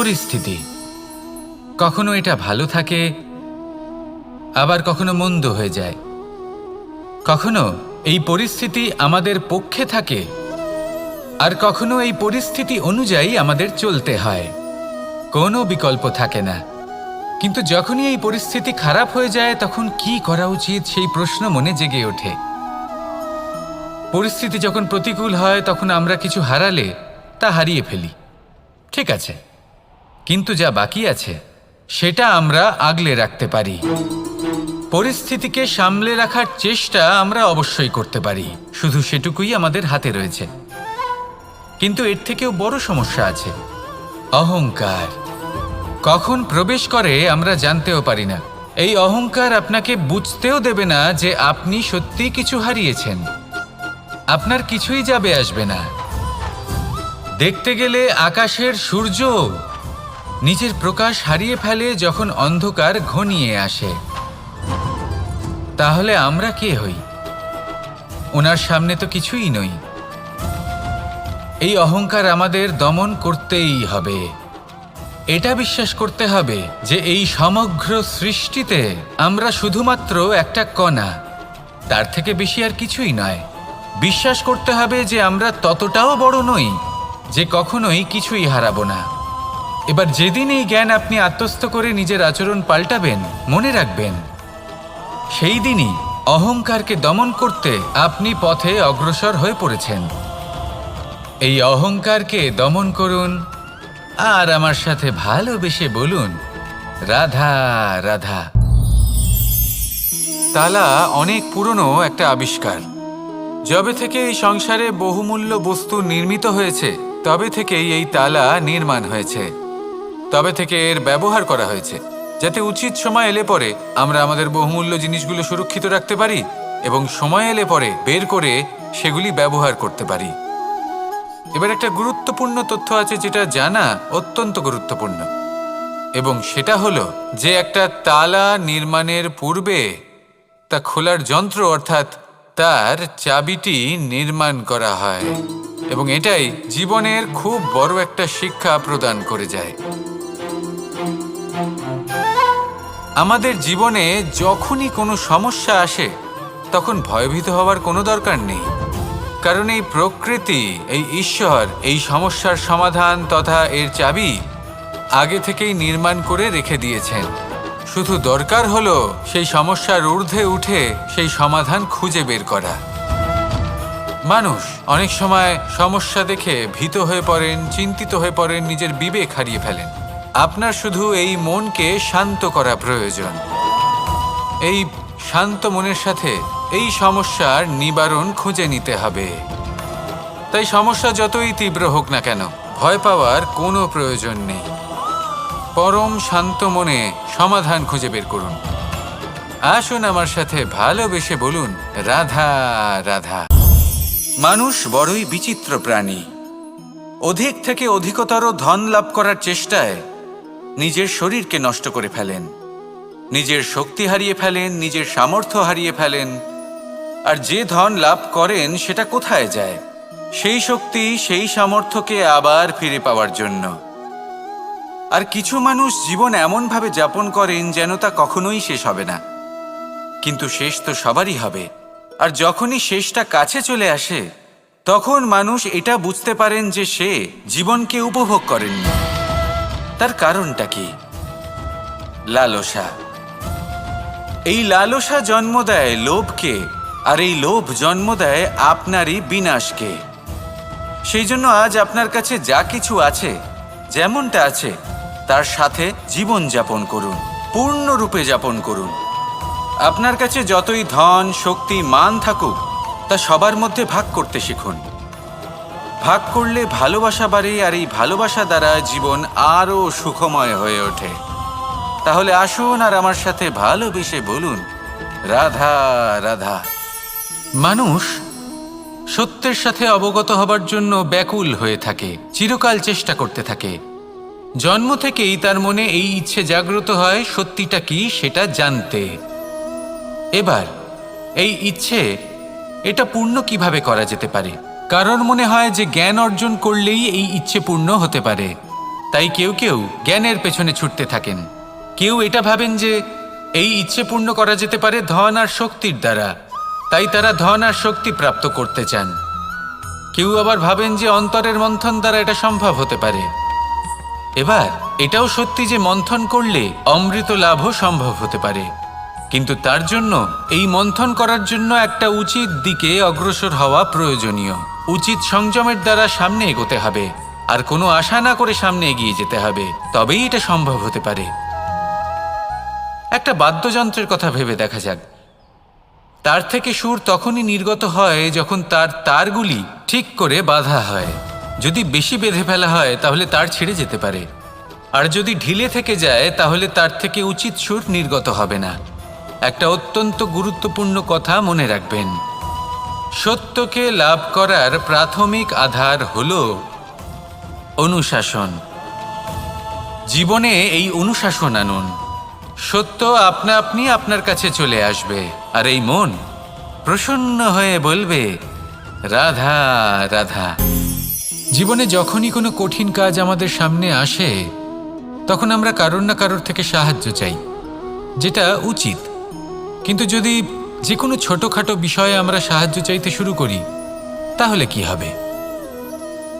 পরিস্থিতি, কখনো এটা ভালো থাকে, আবার কখনো মন্দ হয়ে যায়। কখনো এই পরিস্থিতি আমাদের পক্ষে থাকে, আর কখনো এই পরিস্থিতি অনুযায়ী আমাদের চলতে হয়। কোনো বিকল্প থাকে না। কিন্তু যখনই এই পরিস্থিতি খারাপ হয়ে যায়, তখন কি করা উচিত সেই প্রশ্ন মনে জেগে ওঠে। পরিস্থিতি যখন প্রতিকূল হয়, তখন আমরা কিছু হারালে তা হারিয়ে ফেলি, ঠিক আছে, কিন্তু যা বাকি আছে সেটা আমরা আগলে রাখতে পারি। পরিস্থিতিকে সামলে রাখার চেষ্টা আমরা অবশ্যই করতে পারি, শুধু সেটুকুই আমাদের হাতে রয়েছে। কিন্তু এর থেকেও বড় সমস্যা আছে, অহংকার। কখন প্রবেশ করে আমরা জানতেও পারি না। এই অহংকার আপনাকে বুঝতেও দেবে না যে আপনি সত্যি কিছু হারিয়েছেন। আপনার কিছুই যাবে আসবে না। দেখতে গেলে আকাশের সূর্য নিজের প্রকাশ হারিয়ে ফেলে যখন অন্ধকার ঘনিয়ে আসে। তাহলে আমরা কে হই? ওনার সামনে তো কিছুই নই। এই অহংকার আমাদের দমন করতেই হবে। এটা বিশ্বাস করতে হবে যে এই সমগ্র সৃষ্টিতে আমরা শুধুমাত্র একটা কণা, তার থেকে বেশি আর কিছুই নয়। বিশ্বাস করতে হবে যে আমরা ততটাও বড় নই যে কখনোই কিছুই হারাবো না। এবার যেদিন এই জ্ঞান আপনি আত্মস্থ করে নিজের আচরণ পাল্টাবেন, মনে রাখবেন সেই দিনই অহংকারকে দমন করতে আপনি পথে অগ্রসর হয়ে পড়েছেন। এই অহংকারকে দমন করুন আর আমার সাথে ভালোবেসে বলুন, রাধা রাধা। তালা অনেক পুরনো একটা আবিষ্কার। যবে থেকে এই সংসারে বহুমূল্য বস্তু নির্মিত হয়েছে, তবে থেকেই এই তালা নির্মাণ হয়েছে। তবে থেকে এর ব্যবহার করা হয়েছে, যাতে উচিত সময় এলে পরে আমরা আমাদের বহুমূল্য জিনিসগুলো সুরক্ষিত রাখতে পারি এবং সময় এলে পরে বের করে সেগুলি ব্যবহার করতে পারি। এবার একটা গুরুত্বপূর্ণ তথ্য আছে যেটা জানা অত্যন্ত গুরুত্বপূর্ণ, এবং সেটা হলো যে একটা তালা নির্মাণের পূর্বে তা খোলার যন্ত্র অর্থাৎ তার চাবিটি নির্মাণ করা হয়, এবং এটাই জীবনের খুব বড় একটা শিক্ষা প্রদান করে যায়। আমাদের জীবনে যখনই কোনো সমস্যা আসে, তখন ভয়ভীত হওয়ার কোনো দরকার নেই, কারণ এই প্রকৃতি, এই ঈশ্বর এই সমস্যার সমাধান তথা এর চাবি আগে থেকেই নির্মাণ করে রেখে দিয়েছেন। শুধু দরকার হলো সেই সমস্যার ঊর্ধ্বে উঠে সেই সমাধান খুঁজে বের করা। মানুষ অনেক সময় সমস্যা দেখে ভীত হয়ে পড়েন, চিন্তিত হয়ে পড়েন, নিজের বিবেক হারিয়ে ফেলেন। আপনার শুধু এই মনকে শান্ত করা প্রয়োজন। এই শান্ত মনের সাথে এই সমস্যার নিবারণ খুঁজে নিতে হবে। তাই সমস্যা যতই তীব্র হোক না কেন, ভয় পাওয়ার কোনো প্রয়োজন নেই। পরম শান্ত মনে সমাধান খুঁজে বের করুন। আসুন আমার সাথে ভালোবেসে বলুন, রাধা রাধা। মানুষ বড়ই বিচিত্র প্রাণী। অধিক থেকে অধিকতর ধন লাভ করার চেষ্টায় নিজের শরীরকে নষ্ট করে ফেলেন, নিজের শক্তি হারিয়ে ফেলেন, নিজের সামর্থ্য হারিয়ে ফেলেন। আর যে ধন লাভ করেন সেটা কোথায় যায়? সেই শক্তি, সেই সামর্থ্যকে আবার ফিরে পাওয়ার জন্য। আর কিছু মানুষ জীবন এমনভাবে যাপন করেন যেন তা কখনোই শেষ হবে না, কিন্তু শেষ তো সবারই হবে। আর যখনই শেষটা কাছে চলে আসে, তখন মানুষ এটা বুঝতে পারেন যে সে জীবনকে উপভোগ করেননি। তার কারণটা কি? লালসা। এই লালসা জন্ম দেয় লোভকে, আর এই লোভ জন্ম দেয় আপনারই বিনাশকে। সেই জন্য আজ আপনার কাছে যা কিছু আছে, যেমনটা আছে তার সাথে জীবন যাপন করুন, পূর্ণরূপে যাপন করুন। আপনার কাছে যতই ধন, শক্তি, মান থাকুক, তা সবার মধ্যে ভাগ করতে শিখুন। ভাগ করলে ভালোবাসা বাড়ে, আর এই ভালোবাসা দ্বারা জীবন আরও সুখময় হয়ে ওঠে। তাহলে আসুন আর আমার সাথে ভালোবেসে বলুন, রাধা রাধা। মানুষ সত্যের সাথে অবগত হবার জন্য ব্যাকুল হয়ে থাকে, চিরকাল চেষ্টা করতে থাকে। জন্ম থেকেই তার মনে এই ইচ্ছে জাগ্রত হয় সত্যিটা কি সেটা জানতে। এবার এই ইচ্ছে এটা পূর্ণ কিভাবে করা যেতে পারে? কারণ মনে হয় যে জ্ঞান অর্জন করলেই এই ইচ্ছে পূর্ণ হতে পারে। তাই কেউ কেউ জ্ঞানের পেছনে ছুটতে থাকেন। কেউ এটা ভাবেন যে এই ইচ্ছে পূর্ণ করা যেতে পারে ধন আর শক্তির দ্বারা, তাই তারা ধন আর শক্তি প্রাপ্ত করতে চান। কেউ আবার ভাবেন যে অন্তরের মন্থন দ্বারা এটা সম্ভব হতে পারে। এবার এটাও সত্যি যে মন্থন করলে অমৃত লাভও সম্ভব হতে পারে, কিন্তু তার জন্য এই মন্থন করার জন্য একটা উচিত দিকে অগ্রসর হওয়া প্রয়োজনীয়। উচিত সংযমের দ্বারা সামনে এগোতে হবে, আর কোনো আশা না করে সামনে এগিয়ে যেতে হবে, তবেই এটা সম্ভব হতে পারে। একটা বাদ্যযন্ত্রের কথা ভেবে দেখা যাক। তার থেকে সুর তখনই নির্গত হয় যখন তার তারগুলি ঠিক করে বাঁধা হয়। যদি বেশি বেঁধে ফেলা হয় তাহলে তার ছিঁড়ে যেতে পারে, আর যদি ঢিলে থেকে যায় তাহলে তার থেকে উচিত সুর নির্গত হবে না। একটা অত্যন্ত গুরুত্বপূর্ণ কথা মনে রাখবেন, সত্যকে লাভ করার প্রাথমিক আধার হল অনুশাসন। জীবনে এই অনুশাসন আনুন, সত্য আপনা আপনি আপনার কাছে চলে আসবে, আর এই মন প্রসন্ন হয়ে বলবে রাধা রাধা। জীবনে যখনই কোনো কঠিন কাজ আমাদের সামনে আসে তখন আমরা কারোর না কারোর থেকে সাহায্য চাই, যেটা উচিত। কিন্তু যদি যে কোনো ছোটোখাটো বিষয়ে আমরা সাহায্য চাইতে শুরু করি তাহলে কি হবে?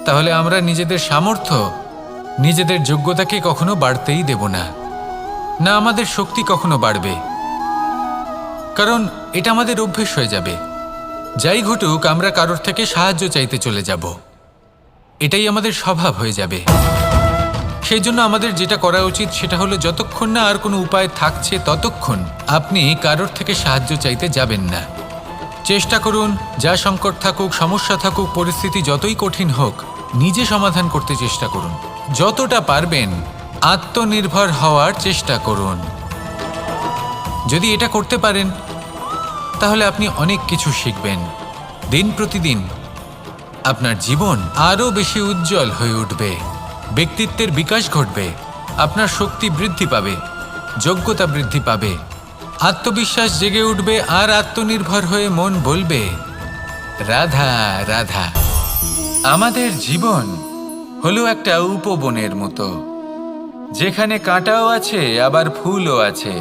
তাহলে আমরা নিজেদের সামর্থ্য, নিজেদের যোগ্যতাকে কখনো বাড়তেই দেব না, না আমাদের শক্তি কখনো বাড়বে, কারণ এটা আমাদের অভ্যেস হয়ে যাবে। যাই ঘটুক আমরা কারোর থেকে সাহায্য চাইতে চলে যাব, এটাই আমাদের স্বভাব হয়ে যাবে। সেই জন্য আমাদের যেটা করা উচিত সেটা হলো যতক্ষণ না আর কোনো উপায় থাকছে ততক্ষণ আপনি কারোর থেকে সাহায্য চাইতে যাবেন না। চেষ্টা করুন, যা সংকট থাকুক, সমস্যা থাকুক, পরিস্থিতি যতই কঠিন হোক, নিজে সমাধান করতে চেষ্টা করুন। যতটা পারবেন আত্মনির্ভর হওয়ার চেষ্টা করুন। যদি এটা করতে পারেন তাহলে আপনি অনেক কিছু শিখবেন। দিন প্রতিদিন আপনার জীবন আরও বেশি উজ্জ্বল হয়ে উঠবে, ব্যক্তিত্বের বিকাশ ঘটবে, আপনার শক্তি বৃদ্ধি পাবে, যোগ্যতা বৃদ্ধি পাবে, আত্মবিশ্বাস জেগে উঠবে, আর আত্মনির্ভর হয়ে মন বলবে রাধা রাধা। আমাদের জীবন হলো একটা উপবনের মতো, যেখানে কাঁটাও আছে আবার ফুলও আছে।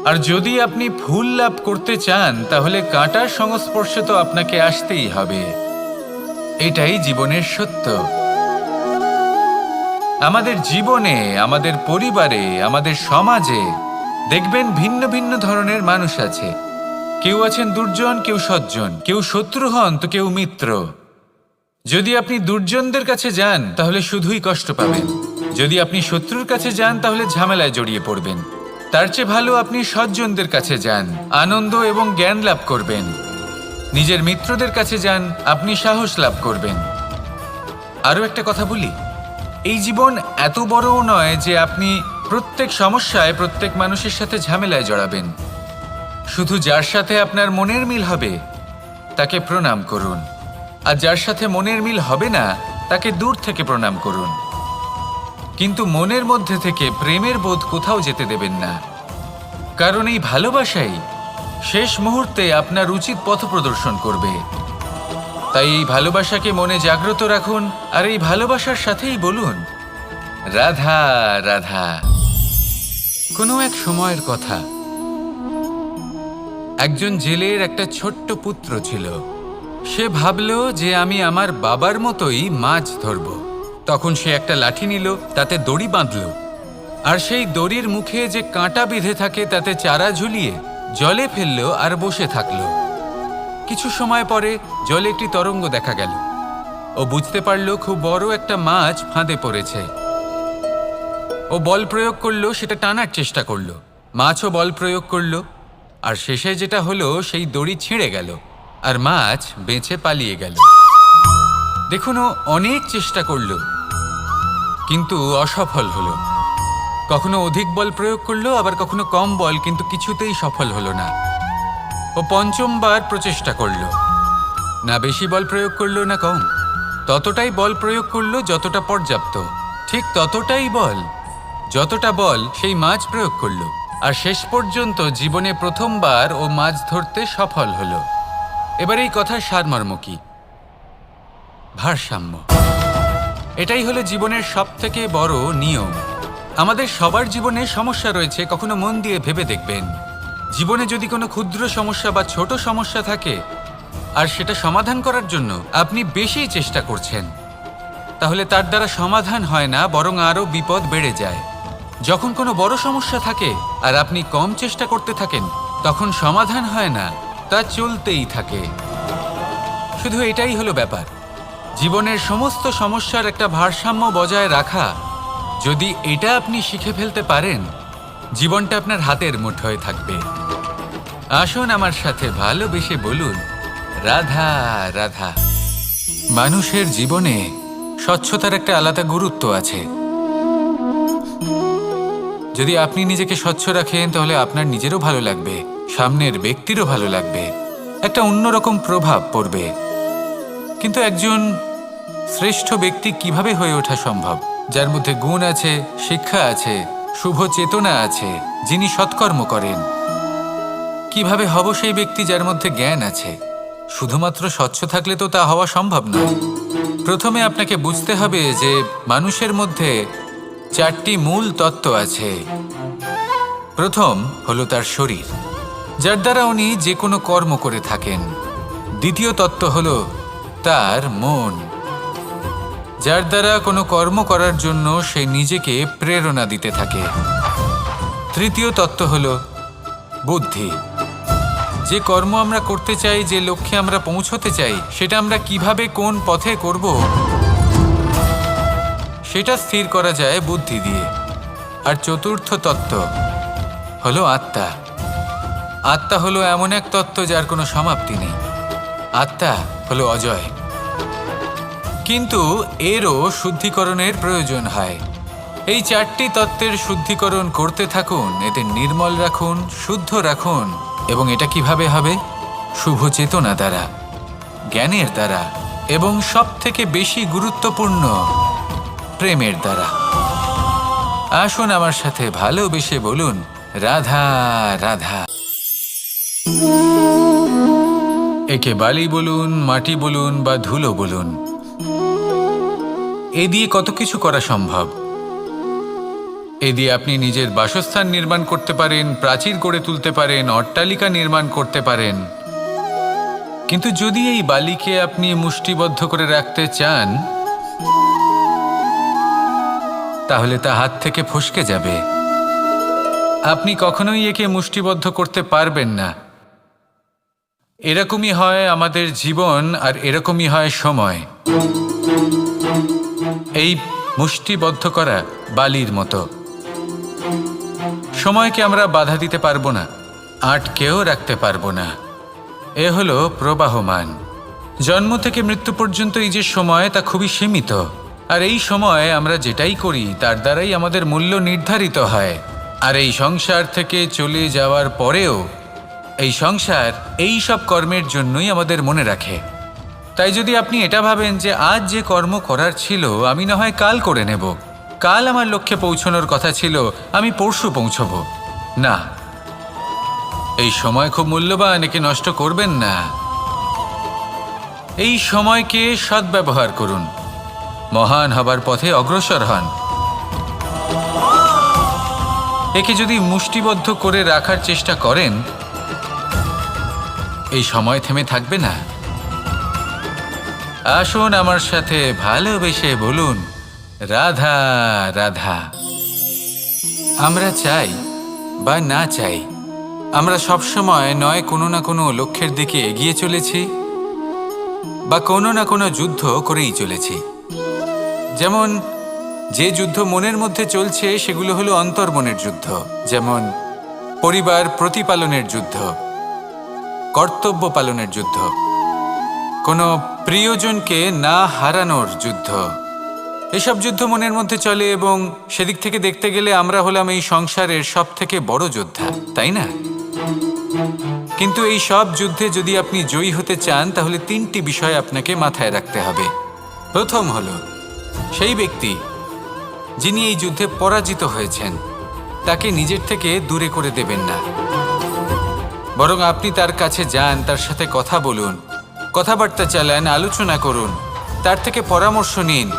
আর যদি আপনি ফুল লাভ করতে চান তাহলে কাঁটার সংস্পর্শে তো আপনাকে আসতেই হবে। এটাই জীবনের সত্য। আমাদের জীবনে, আমাদের পরিবারে, আমাদের সমাজে দেখবেন ভিন্ন ভিন্ন ধরনের মানুষ আছে। কেউ আছেন দুর্জন, কেউ সজ্জন, কেউ শত্রু হন তো কেউ মিত্র। যদি আপনি দুর্জনদের কাছে যান তাহলে শুধুই কষ্ট পাবেন, যদি আপনি শত্রুর কাছে যান তাহলে ঝামেলায় জড়িয়ে পড়বেন। তার চেয়ে ভালো আপনি সজ্জনদের কাছে যান, আনন্দ এবং জ্ঞান লাভ করবেন। নিজের মিত্রদের কাছে যান, আপনি সাহস লাভ করবেন। আরও একটা কথা বলি, এই জীবন এত বড়ও নয় যে আপনি প্রত্যেক সমস্যায় প্রত্যেক মানুষের সাথে ঝামেলায় জড়াবেন। শুধু যার সাথে আপনার মনের মিল হবে তাকে প্রণাম করুন, আর যার সাথে মনের মিল হবে না তাকে দূর থেকে প্রণাম করুন। কিন্তু মনের মধ্যে থেকে প্রেমের বোধ কোথাও যেতে দেবেন না, কারণ এই ভালোবাসাই শেষ মুহূর্তে আপনার উচিত পথ প্রদর্শন করবে। তাই এই ভালোবাসাকে মনে জাগ্রত রাখুন, আর এই ভালোবাসার সাথেই বলুন রাধা রাধা। কোনো এক সময়ের কথা, একজন জেলের একটা ছোট্ট পুত্র ছিল। সে ভাবল যে আমি আমার বাবার মতোই মাছ ধরব। তখন সে একটা লাঠি নিল, তাতে দড়ি বাঁধল, আর সেই দড়ির মুখে যে কাঁটা বিঁধে থাকে তাতে চারা ঝুলিয়ে জলে ফেলল আর বসে থাকল। কিছু সময় পরে জলে একটি তরঙ্গ দেখা গেল। ও বুঝতে পারল খুব বড় একটা মাছ ফাঁদে পড়েছে। ও বল প্রয়োগ করলো, সেটা টানার চেষ্টা করলো, মাছও বল প্রয়োগ করলো, আর শেষে যেটা হলো সেই দড়ি ছিঁড়ে গেল আর মাছ বেঁচে পালিয়ে গেল। দেখুন, ও অনেক চেষ্টা করলো কিন্তু অসফল হলো। কখনো অধিক বল প্রয়োগ করলো, আবার কখনো কম বল, কিন্তু কিছুতেই সফল হলো না। ও পঞ্চমবার প্রচেষ্টা করলো, না বেশি বল প্রয়োগ করলো না কম, ততটাই বল প্রয়োগ করলো যতটা পর্যাপ্ত, ঠিক ততটাই বল, যতটা বল সেই মাছ প্রয়োগ করলো। আর শেষ পর্যন্ত জীবনে প্রথমবার ও মাছ ধরতে সফল হলো। এবার এই কথার সারমর্ম কি? ভারসাম্য। এটাই হলো জীবনের সবথেকে বড় নিয়ম। আমাদের সবার জীবনে সমস্যা রয়েছে, কখনো মন দিয়ে ভেবে দেখবেন। জীবনে যদি কোনো ক্ষুদ্র সমস্যা বা ছোট সমস্যা থাকে আর সেটা সমাধান করার জন্য আপনি বেশি চেষ্টা করছেন, তাহলে তার দ্বারা সমাধান হয় না, বরং আরও বিপদ বেড়ে যায়। যখন কোনো বড় সমস্যা থাকে আর আপনি কম চেষ্টা করতে থাকেন, তখন সমাধান হয় না, তা চলতেই থাকে। শুধু এটাই হলো ব্যাপার। জীবনের সমস্ত সমস্যার একটা ভারসাম্য বজায় রাখা, যদি এটা আপনি শিখে ফেলতে পারেন, জীবনটা আপনার হাতের মুঠোয় থাকবে। আসুন আমার সাথে ভালোবেসে বলুন, রাধা রাধা। মানুষের জীবনে স্বচ্ছতার একটা আলাদা গুরুত্ব আছে। যদি আপনি নিজেকে স্বচ্ছ রাখেন, তাহলে আপনার নিজেরও ভালো লাগবে, সামনের ব্যক্তিরও ভালো লাগবে, একটা অন্যরকম প্রভাব পড়বে। কিন্তু একজন শ্রেষ্ঠ ব্যক্তি কিভাবে হয়ে ওঠা সম্ভব? যার মধ্যে গুণ আছে, শিক্ষা আছে, শুভ চেতনা আছে, যিনি সৎকর্ম করেন। কিভাবে হব সেই ব্যক্তি যার মধ্যে জ্ঞান আছে? শুধুমাত্র স্বচ্ছ থাকলে তো তা হওয়া সম্ভব নয়। প্রথমে আপনাকে বুঝতে হবে যে মানুষের মধ্যে 4টি মূল তত্ত্ব আছে। প্রথম হলো তার শরীর, যার দ্বারা উনি যে কোনো কর্ম করে থাকেন। দ্বিতীয় তত্ত্ব হলো তার মন, যার দ্বারা কোনো কর্ম করার জন্য সে নিজেকে প্রেরণা দিতে থাকে। তৃতীয় তত্ত্ব হলো বুদ্ধি, যে কর্ম আমরা করতে চাই, যে লক্ষ্যে আমরা পৌঁছতে চাই, সেটা আমরা কিভাবে কোন পথে করব, সেটা স্থির করা যায় বুদ্ধি দিয়ে। আর চতুর্থ তত্ত্ব হলো আত্মা। আত্মা হলো এমন এক তত্ত্ব যার কোনো সমাপ্তি নেই। আত্মা হলো অজয়। কিন্তু এরও শুদ্ধিকরণের প্রয়োজন হয়। এই 4টি তত্ত্বের শুদ্ধিকরণ করতে থাকুন, এদের নির্মল রাখুন, শুদ্ধ রাখুন। এবং এটা কিভাবে হবে? শুভ চেতনা দ্বারা, জ্ঞানের দ্বারা, এবং সবথেকে বেশি গুরুত্বপূর্ণ প্রেমের দ্বারা। আসুন আমার সাথে ভালোবেসে বলুন, রাধা রাধা। একে বালি বলুন, মাটি বলুন বা ধুলো বলুন, এ দিয়ে কত কিছু করা সম্ভব। এ দিয়ে আপনি নিজের বাসস্থান নির্মাণ করতে পারেন, প্রাচীর গড়ে তুলতে পারেন, অট্টালিকা নির্মাণ করতে পারেন। কিন্তু যদি এই বালিকে আপনি মুষ্টিবদ্ধ করে রাখতে চান, তাহলে তা হাত থেকে ফসকে যাবে। আপনি কখনোই একে মুষ্টিবদ্ধ করতে পারবেন না। এরকমই হয় আমাদের জীবন, আর এরকমই হয় সময়। এই মুষ্টিবদ্ধ করা বালির মতো। সময়কে আমরা বাধা দিতে পারবো না, আটকেও রাখতে পারবো না। এ হলো প্রবাহমান। জন্ম থেকে মৃত্যু পর্যন্ত এই যে সময়, তা খুবই সীমিত। আর এই সময় আমরা যেটাই করি তার দ্বারাই আমাদের মূল্য নির্ধারিত হয়। আর এই সংসার থেকে চলে যাওয়ার পরেও এই সংসার এই সব কর্মের জন্যই আমাদের মনে রাখে। তাই যদি আপনি এটা ভাবেন যে আজ যে কর্ম করার ছিল আমি না হয় কাল করে নেব, কাল আমার লক্ষ্যে পৌঁছানোর কথা ছিল আমি পরশু পৌঁছব, না, এই সময় খুব মূল্যবান, একে নষ্ট করবেন না। এই সময়কে সদ্ব্যবহার করুন, মহান হবার পথে অগ্রসর হন। একে যদি মুষ্টিবদ্ধ করে রাখার চেষ্টা করেন, এই সময় থেমে থাকবে না। আসুন আমার সাথে ভালোবেসে বলুন, রাধা রাধা। আমরা চাই বা না চাই, আমরা সবসময় নয় কোনো না কোনো লক্ষ্যের দিকে এগিয়ে চলেছি বা কোনো না কোনো যুদ্ধ করেই চলেছি। যেমন যে যুদ্ধ মনের মধ্যে চলছে সেগুলো হলো অন্তর্মনের যুদ্ধ, যেমন পরিবার প্রতিপালনের যুদ্ধ, কর্তব্য পালনের যুদ্ধ, কোনো প্রিয়জনকে না হারানোর যুদ্ধ। এসব যুদ্ধ মনের মধ্যে চলে এবং সেদিক থেকে দেখতে গেলে আমরা হলাম এই সংসারের সব থেকে বড় যোদ্ধা, তাই না? কিন্তু এই সব যুদ্ধে যদি আপনি জয়ী হতে চান, তাহলে 3টি বিষয় আপনাকে মাথায় রাখতে হবে। প্রথম হলো সেই ব্যক্তি যিনি এই যুদ্ধে পরাজিত হয়েছেন তাকে নিজের থেকে দূরে করে দেবেন না, বরং আপনি তার কাছে যান, তার সাথে কথা বলুন, কথাবার্তা চালান, আলোচনা করুন, তার থেকে পরামর্শ নিন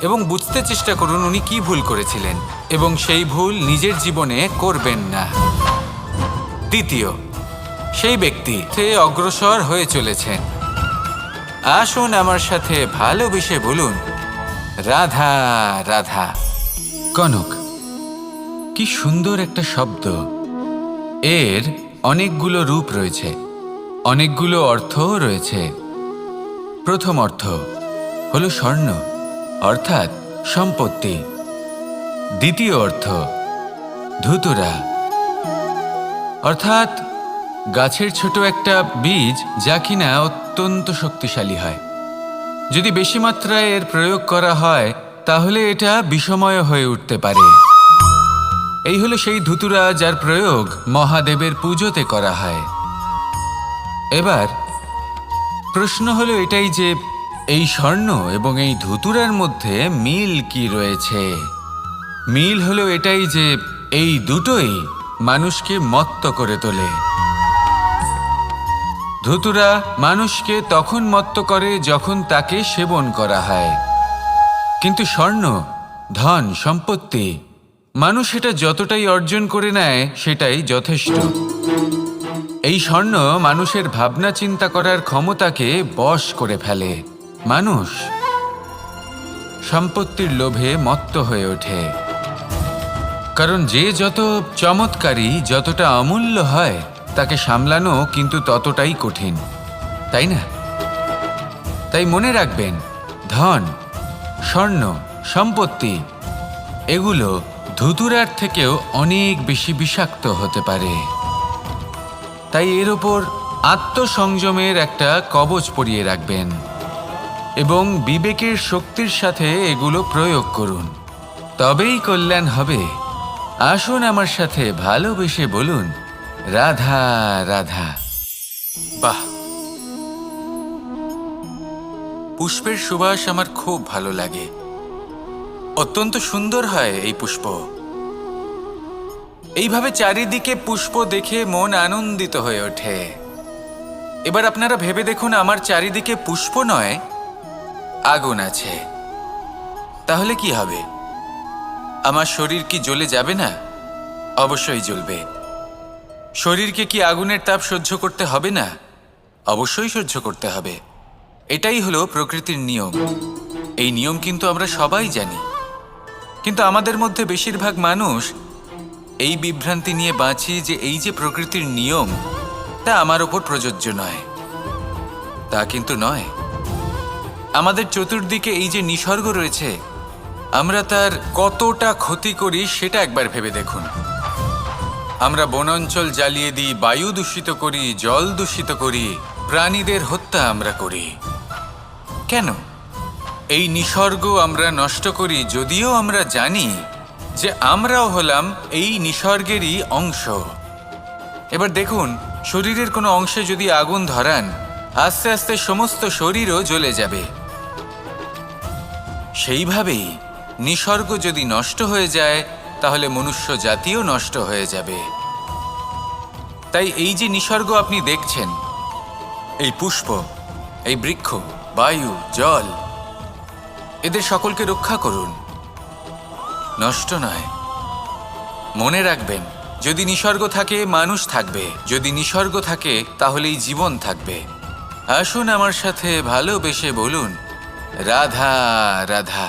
এবং বুঝতে চেষ্টা করুন উনি কি ভুল করেছিলেন এবং সেই ভুল নিজের জীবনে করবেন না। দ্বিতীয়, সেই ব্যক্তি সে অগ্রসর হয়ে চলেছেন। আসুন আমার সাথে ভালোবেসে বলুন, রাধা রাধা। কনক, কি সুন্দর একটা শব্দ। এর অনেকগুলো রূপ রয়েছে, অনেকগুলো অর্থও রয়েছে। প্রথম অর্থ হলো স্বর্ণ, অর্থাৎ সম্পত্তি। দ্বিতীয় অর্থ ধুতুরা, অর্থাৎ গাছের ছোট একটা বীজ যা কিনা অত্যন্ত শক্তিশালী হয়। যদি বেশি মাত্রায় এর প্রয়োগ করা হয় তাহলে এটা বিষময় হয়ে উঠতে পারে। এই হলো সেই ধুতুরা যার প্রয়োগ মহাদেবের পুজোতে করা হয়। এবার প্রশ্ন হলো এটাই যে এই স্বর্ণ এবং এই ধুতুরার মধ্যে মিল কি রয়েছে। মিল হলো এটাই যে এই দুটোই মানুষকে মত্ত করে তোলে। ধুতুরা মানুষকে তখন মত্ত করে যখন তাকে সেবন করা হয়, কিন্তু স্বর্ণ, ধন, সম্পত্তি, মানুষ এটা যতটাই অর্জন করে নেয় সেটাই যথেষ্ট। এই স্বর্ণ মানুষের ভাবনা চিন্তা করার ক্ষমতাকে বশ করে ফেলে। মানুষ সম্পত্তির লোভে মত্ত হয়ে ওঠে, কারণ যে যত চমৎকারী, যতটা অমূল্য হয় তাকে সামলানো কিন্তু ততটাই কঠিন, তাই না? তাই মনে রাখবেন, ধন, স্বর্ণ, সম্পত্তি এগুলো ধুতুরার থেকেও অনেক বেশি বিষাক্ত হতে পারে। তাই এর ওপর আত্মসংযমের একটা কবচ পরিয়ে রাখবেন এবং বিবেকের শক্তির সাথে এগুলো প্রয়োগ করুন, তবেই কল্যাণ হবে। আসুন আমার সাথে ভালোবেসে বলুন, রাধা রাধা। বাহ, পুষ্পের সুবাস আমার খুব ভালো লাগে। অত্যন্ত সুন্দর হয় এই পুষ্প। এইভাবে চারিদিকে পুষ্প দেখে মন আনন্দিত হয়ে ওঠে। এবার আপনারা ভেবে দেখুন, আমার চারিদিকে পুষ্প নয়, আগুন আছে। তাহলে কি হবে? আমার শরীর কি জ্বলে যাবে না? অবশ্যই জ্বলবে। শরীরকে কি আগুনের তাপ সহ্য করতে হবে না? অবশ্যই সহ্য করতে হবে। এটাই হলো প্রকৃতির নিয়ম। এই নিয়ম কিন্তু আমরা সবাই জানি, কিন্তু আমাদের মধ্যে বেশিরভাগ মানুষ এই বিভ্রান্তি নিয়ে বাঁচি যে এই যে প্রকৃতির নিয়ম তা আমার ওপর প্রযোজ্য নয়। তা কিন্তু নয়। আমাদের চতুর্দিকে এই যে নিসর্গ রয়েছে, আমরা তার কতটা ক্ষতি করি সেটা একবার ভেবে দেখুন। আমরা বনাঞ্চল জ্বালিয়ে দিই, বায়ু দূষিত করি, জল দূষিত করি, প্রাণীদের হত্যা আমরা করি। কেন? এই নিসর্গ আমরা নষ্ট করি, যদিও আমরা জানি যে আমরাও হলাম এই নিসর্গেরই অংশ। এবার দেখুন, শরীরের কোনো অংশে যদি আগুন ধরান, আস্তে আস্তে সমস্ত শরীরও জ্বলে যাবে। সেইভাবেই নিসর্গ যদি নষ্ট হয়ে যায় তাহলে মনুষ্য জাতিও নষ্ট হয়ে যাবে। তাই এই যে নিসর্গ আপনি দেখছেন, এই পুষ্প, এই বৃক্ষ, বায়ু, জল, এদের সকলকে রক্ষা করুন, নষ্ট নয়। মনে রাখবেন, যদি নিসর্গ থাকে মানুষ থাকবে, যদি নিসর্গ থাকে তাহলেই জীবন থাকবে। আসুন আমার সাথে ভালোবেসে বলুন, রাধা রাধা।